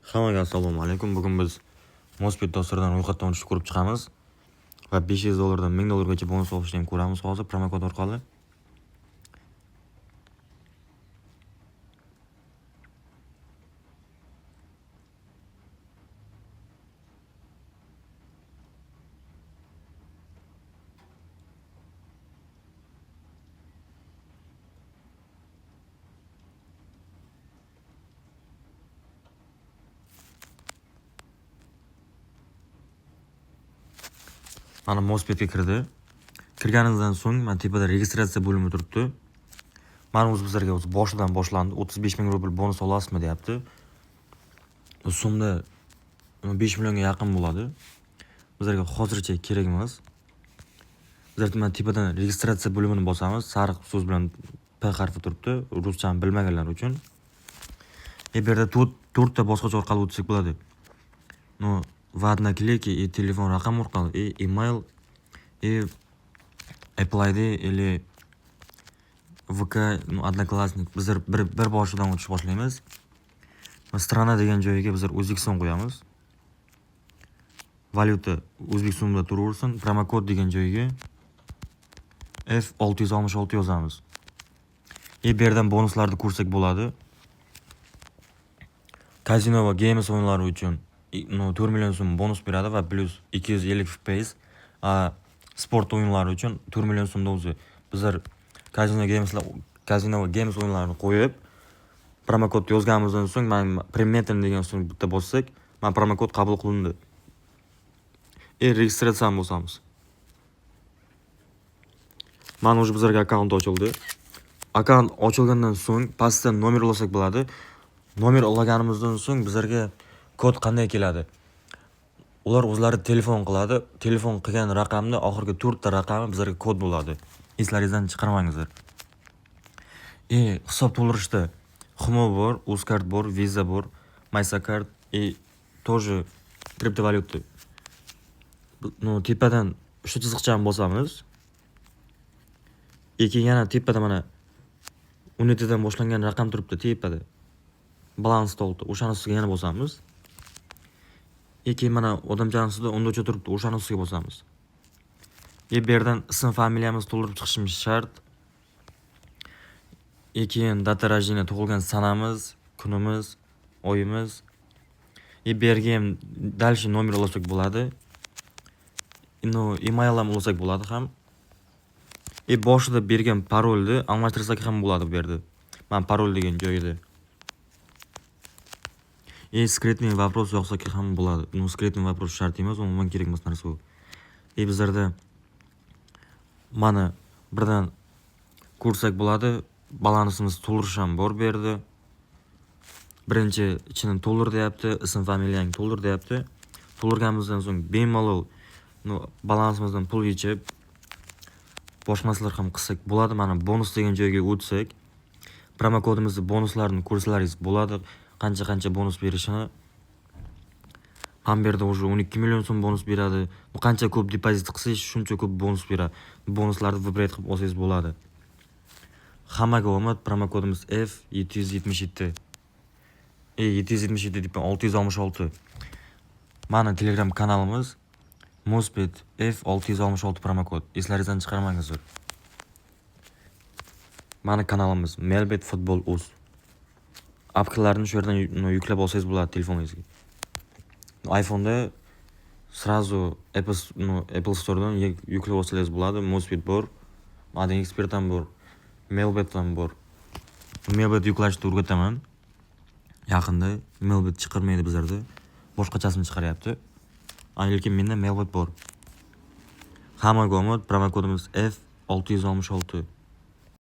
Hammaga assalomu alaykum. Bugun biz Mospet dasturdan ro'yxatdan o'tishni ko'rib chiqamiz va $500 dan $1000 bonus olishni ham ko'ramiz hozir promokod orqali. Mana Mospetga kirdi. Kirganingizdan so'ng mana tepada registratsiya bo'limi turibdi. Mana bizlarga boshidan boshlandi. 35 ming rubl bonus olasizmi deyapti. So'mda 5 millionga yaqin bo'ladi. Bizlarga hozircha kerak emas. Bizlar mana tepadan registratsiya bo'limini bosamiz. Sariq so'z bilan P harfi turibdi. Ruschani bilmaganlar uchun. Bu yerda 4 ta bosqich orqali o'tsak bo'ladi. В одна клике и telefon raqam orqali, и email, и Apple ID или VK, Одноклассник. Bizlar bir boshidan o'tish boshlaymiz. Strana degan joyiga bizlar O'zbekiston qo'yamiz. Valyuta O'zbekistonda turaversin. Promokod degan joyiga F666 yozamiz. Bu yerdan bonuslarni ko'rsak bo'ladi. Kazino va games o'yinlari uchun 4 million so'm bonus beradi va plus 250 FPS. Sport o'yinlari uchun 4 million so'mda o'zi bizlar kazino va games o'yinlarini qo'yib promokod yozganimizdan so'ng mana Premetin degan so'ng bitta bossak, mana promokod qabul qilindi. Registratsiya bo'lsamiz. Mana o'sha bizlarga akkaunt ochildi. Akkaunt ochilgandan so'ng pastdan nomer olasak bo'ladi. Nomer olganimizdan so'ng bizlarga kod qanday keladi? Ular o'zlari telefon qiladi. Telefon qilgan raqamni oxirgi 4 ta raqami bizlarga kod bo'ladi. Eslaringizdan chiqarmangizlar. Hisob to'ldirishda Humo bor, Uzcard bor, Visa bor, MySakart тоже kriptovalyuta. Tepadan shu chiziqchani bosamiz. Keyin yana tepada mana unitadan boshlangan raqam turibdi tepada. Balans toldi. O'shani ustiga yana bosamiz. Keyin mana odamchaning ustida o'ndocha turibdi. O'shani ustiga bosamiz. Bu yerdan ism familiyamiz to'ldirib chiqishimiz shart. Keyin data rождения tug'ilgan sanamiz, kunimiz, oyimiz. Bu yerga ham dalshi nomer olasak bo'ladi. Email ham olasak bo'ladi ham. Boshida bergan parolni almashtirsak ham bo'ladi bu yerda. Men parol degan joyida. Sekretniy вопрос yoqsak ham bo'ladi. Sekretniy вопрос shart emas, umuman kerak emas narsa u. Bizlarda mana birdan ko'rsak bo'ladi. Balansimiz to'ldirish ham bor bu yerda. Birinchi ichini to'ldir deyapti, ism familiyang to'ldir deyapti. To'ldirganimizdan so'ng bemalol balansimizdan pul yechib boshqa narsalar ham qilsak bo'ladi. Mana bonus degan joyga o'tsak, promokodimizda bonuslarni ko'rsalaringiz bo'ladi. Qancha bonus berishini. Ham yerda o'sha 12 million so'm bonus beradi. Bu qancha ko'p depozit qilsangiz, shuncha ko'p bonus beradi. Bonuslarni vibrat qilib olsangiz bo'ladi. Hammaga omad. Promokodimiz F777. 777 deb 666. Mana Telegram kanalimiz Mospet F666 promokod. Eslaringizdan chiqarmangizlar. Mana kanalimiz Melbet Futbol Uz. Applarni shu yerdan yuklab olsangiz bo'ladi telefoningizga. iPhone'da сразу Apple Store'dan yuklab olsangiz bo'ladi. Mospet bor, Madin Expert ham bor, Melbet ham bor. Melbet yuklashni o'rgataman. Yaqinda Melbet chiqarmaydi bizlarda. Boshqachasini chiqaryapti. Lekin menda Melbet bor. Hammaga omad. Promokodimiz F666.